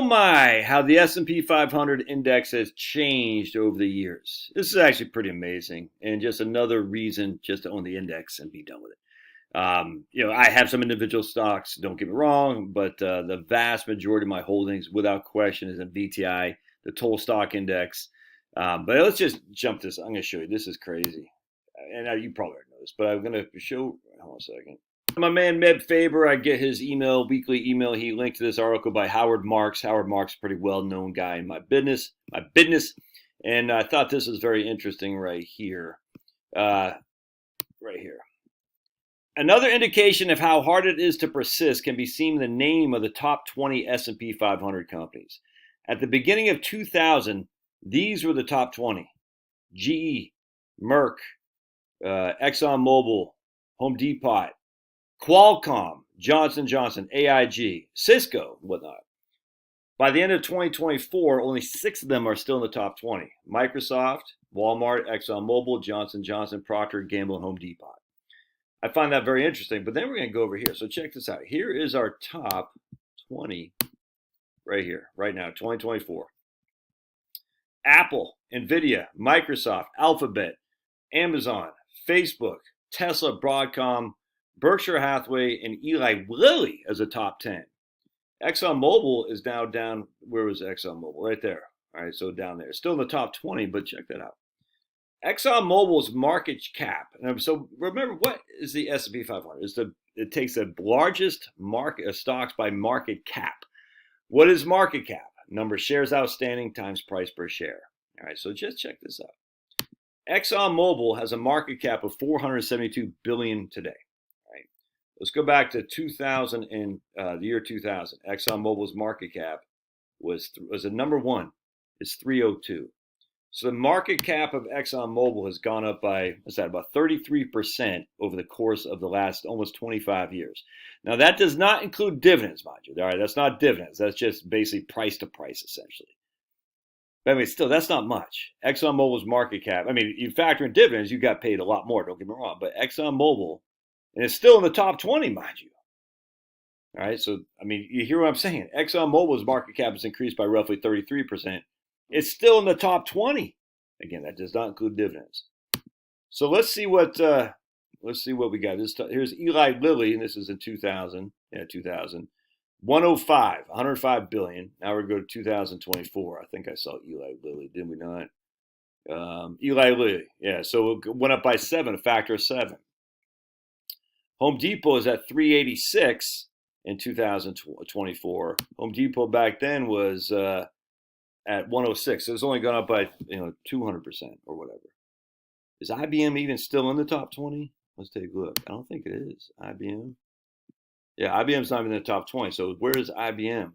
my, how the S&P 500 index has changed over the years. This is actually pretty amazing, and just another reason just to own the index and be done with it. I have some individual stocks, don't get me wrong, but the vast majority of my holdings, without question, is in VTI, the total stock index. But let's just jump this. I'm going to show you. This is crazy. And you probably already know this, but I'm going to show. Hold on a second. My man Meb Faber, I get his weekly email. He linked to this article by Howard Marks. Howard Marks, a pretty well-known guy in my business. And I thought this was very interesting right here. Right here. Another indication of how hard it is to persist can be seen in the name of the top 20 S&P 500 companies. At the beginning of 2000, these were the top 20. GE, Merck, ExxonMobil, Home Depot, Qualcomm, Johnson & Johnson, AIG, Cisco, whatnot. By the end of 2024, only 6 of them are still in the top 20. Microsoft, Walmart, ExxonMobil, Johnson & Johnson, Procter & Gamble, and Home Depot. I find that very interesting, but then we're going to go over here. So check this out. Here is our top 20 right here, right now, 2024. Apple, Nvidia, Microsoft, Alphabet, Amazon, Facebook, Tesla, Broadcom, Berkshire Hathaway, and Eli Lilly as a top 10. ExxonMobil is now down. Where was ExxonMobil? Right there. All right, so down there. Still in the top 20, but check that out. ExxonMobil's market cap. And so remember, what is the S&P 500? It takes the largest market stocks by market cap. What is market cap? Number of shares outstanding times price per share. All right, so just check this out. ExxonMobil has a market cap of $472 billion today. All right, let's go back to 2000 and the year 2000. ExxonMobil's market cap was a number one. It's 302. So the market cap of ExxonMobil has gone up by, about 33% over the course of the last almost 25 years. Now, that does not include dividends, mind you. All right, that's not dividends. That's just basically price to price, essentially. But I mean, still, that's not much. ExxonMobil's market cap, I mean, you factor in dividends, you got paid a lot more, don't get me wrong. But ExxonMobil, and it's still in the top 20, mind you. All right, so, I mean, you hear what I'm saying. ExxonMobil's market cap has increased by roughly 33%. It's still in the top 20. Again, that does not include dividends. So let's see what we got. Here's Eli Lilly, and this is in 2000. Yeah, 2000. 105 billion. Now we're going to go to 2024. I think I saw Eli Lilly, did we not? Eli Lilly. Yeah, so it went up by 7, a factor of 7. Home Depot is at 386 in 2024. Home Depot back then was at 106. So it's only gone up by 200% or whatever. Is IBM even still in the top 20? Let's take a look. I don't think it is. IBM. Yeah, IBM's not even in the top 20. So where is IBM?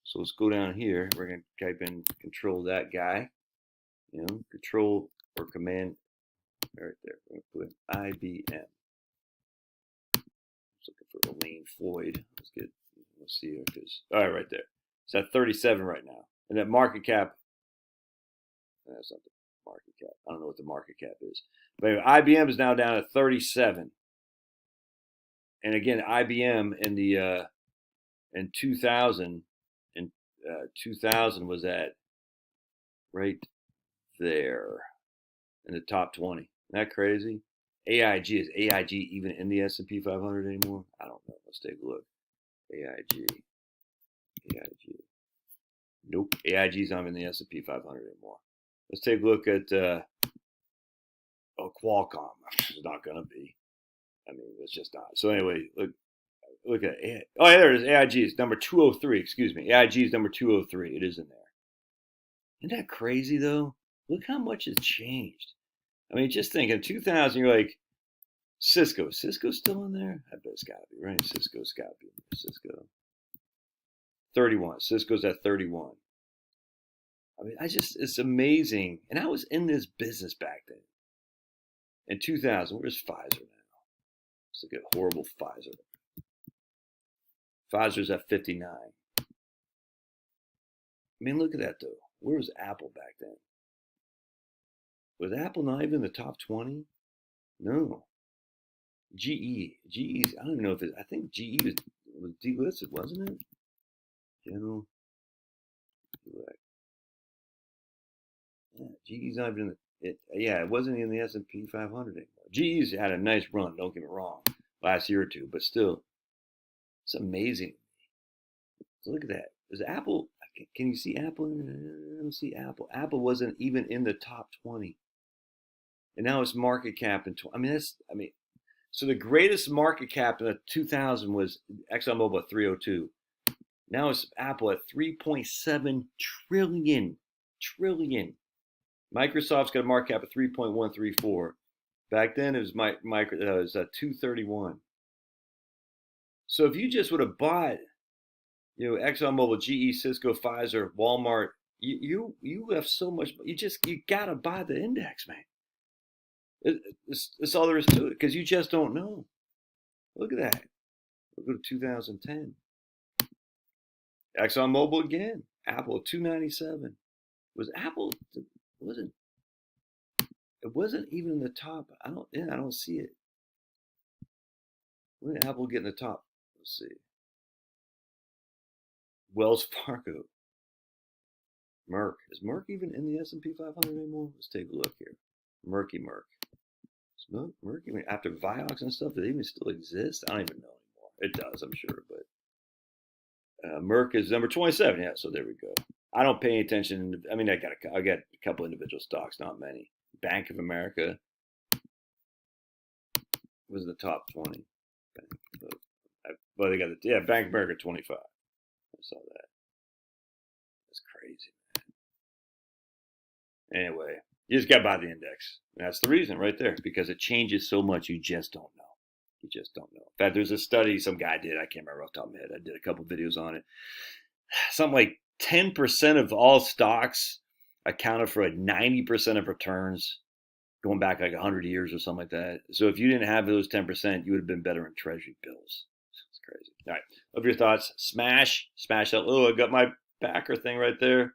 So let's go down here. We're going to type in control that guy. Control or command right there. We're going to put IBM. I was looking for Elaine Floyd. Let's see if it's all right, right there. It's at 37 right now. And that market cap, that's not the market cap. I don't know what the market cap is. But anyway, IBM is now down at 37. And again, IBM in 2000 was at right there in the top 20. Isn't that crazy? AIG, is AIG even in the S&P 500 anymore? I don't know. Let's take a look. AIG. Nope, AIG's not in the S&P 500 anymore. Let's take a look at Qualcomm. It's not going to be. I mean, it's just not. So anyway, look at it. Oh, yeah, there it is. AIG is number 203. Excuse me. AIG is number 203. It is in there. Isn't that crazy, though? Look how much has changed. I mean, just think, in 2000, you're like, Cisco. Cisco's still in there? I bet it's got to be, right? Cisco's got to be in there. Cisco. 31. Cisco's at 31. I mean, it's amazing. And I was in this business back then. In 2000, where's Pfizer now? Let's look at horrible Pfizer. Pfizer's at 59. I mean, look at that, though. Where was Apple back then? Was Apple not even in the top 20? No. GE's, I don't even know if I think GE was delisted, wasn't it? General. GE's not even in it wasn't in the S&P 500 anymore. GE's had a nice run, don't get me wrong, last year or two, but still, it's amazing. So look at that. Is Apple? Can you see Apple? I don't see Apple. Apple wasn't even in the top 20, and now its market cap in 20. So the greatest market cap in the 2000 was ExxonMobil at 302. Now it's Apple at 3.7 trillion. Microsoft's got a market cap of 3.134. Back then it was 231. So if you just would have bought, ExxonMobil, GE, Cisco, Pfizer, Walmart, you have so much. You gotta buy the index, man. That's all there is to it, because you just don't know. Look at that. We'll go to 2010. ExxonMobil again. Apple 297. Was Apple? It wasn't even in the top. I don't see it. When did Apple get in the top? Let's see. Wells Fargo. Merck. Is Merck even in the S&P 500 anymore? Let's take a look here. Merck. Merck, after Vioxx and stuff, do they even still exist? I don't even know anymore. It does, I'm sure, but Merck is number 27. Yeah, so there we go. I don't pay any attention. I got a couple individual stocks, not many. Bank of America was in the top 20. Well, they got Bank of America 25. I saw that. That's crazy, man. Anyway, you just got to buy the index. And that's the reason right there, because it changes so much, you just don't know. You just don't know. In fact, there's a study some guy did. I can't remember off the top of my head. I did a couple videos on it. Something like 10% of all stocks accounted for 90% of returns going back like 100 years or something like that. So if you didn't have those 10%, you would have been better in treasury bills. It's crazy. All right. Love your thoughts. Smash that. Oh, I got my backer thing right there.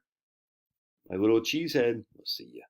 My little cheese head. We'll see ya.